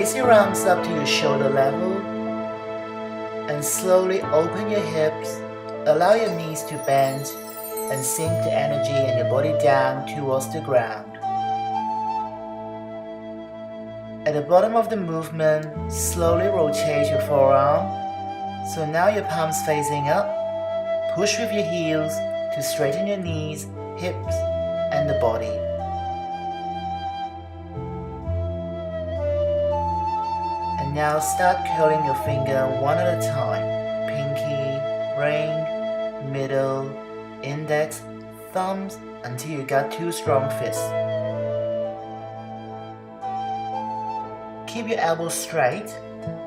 Raise your arms up to your shoulder level and slowly open your hips. Allow your knees to bend and sink the energy and your body down towards the ground. At the bottom of the movement, slowly rotate your forearm. So now your palms facing up. Push with your heels to straighten your knees, hips, and the body. And now start curling your finger one at a time. Pinky, ring, middle, index, thumbs, until you got 2 strong fists. Keep your elbows straight.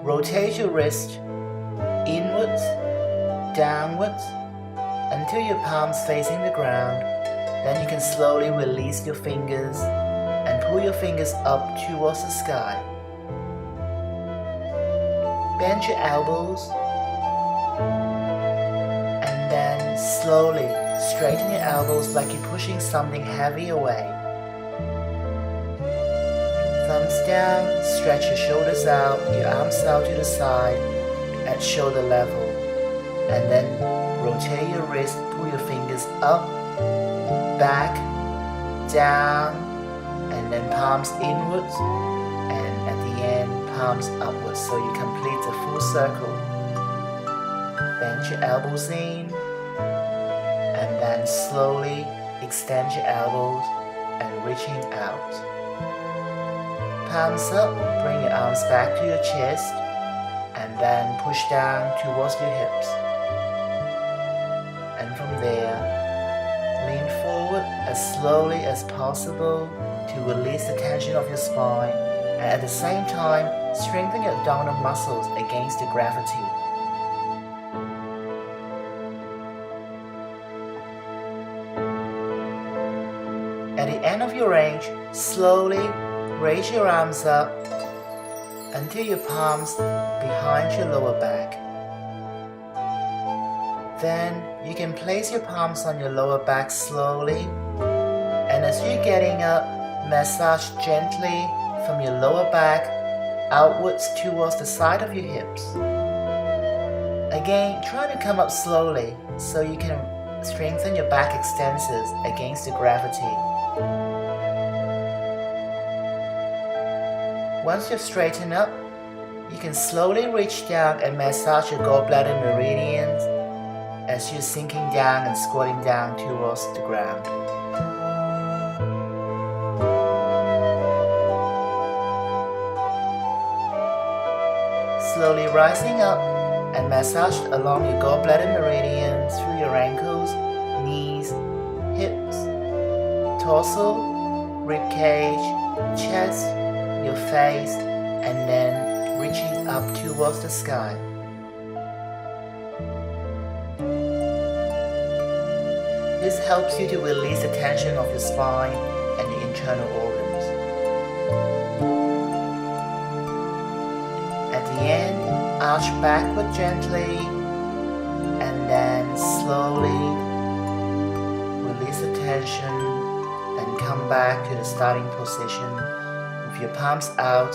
Rotate your wrist inwards, downwards, until your palms facing the ground. Then you can slowly release your fingers and pull your fingers up towards the sky. Bend your elbows and then slowly straighten your elbows like you're pushing something heavy away. Thumbs down, stretch your shoulders out, your arms out to the side at shoulder level, and then rotate your wrist, pull your fingers up, back, down, and then palms inwards, and at the end, palms upwards, so you complete a full circle. Bend your elbows in, and then slowly extend your elbows and reaching out. Palms up, bring your arms back to your chest, and then push down towards your hips. And from there, lean forward as slowly as possible to release the tension of your spine, and at the same time, strengthen your abdominal muscles against the gravity. At the end of your range, slowly raise your arms up until your palms behind your lower back. Then you can place your palms on your lower back slowly, and as you're getting up, massage gently from your lower back outwards towards the side of your hips. Again, try to come up slowly so you can strengthen your back extensors against the gravity. Once you've straightened up, you can slowly reach down and massage your gallbladder meridians as you're sinking down and squatting down towards the ground. Slowly rising up and massage along your gallbladder meridians through your ankles, knees, hips, torso, rib cage, chest, your face, and then reaching up towards the sky. This helps you to release the tension of your spine and your internal organs. At the end, arch backward gently, and then slowly release the tension and come back to the starting position with your palms out,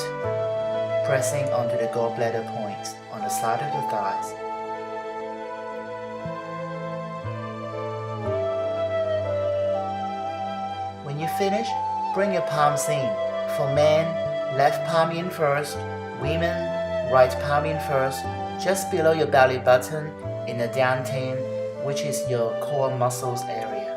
pressing onto the gallbladder points on the side of the thighs. When you finish, bring your palms in. For men, left palm in first. Women, right palm in first, just below your belly button in the dantian, which is your core muscles area.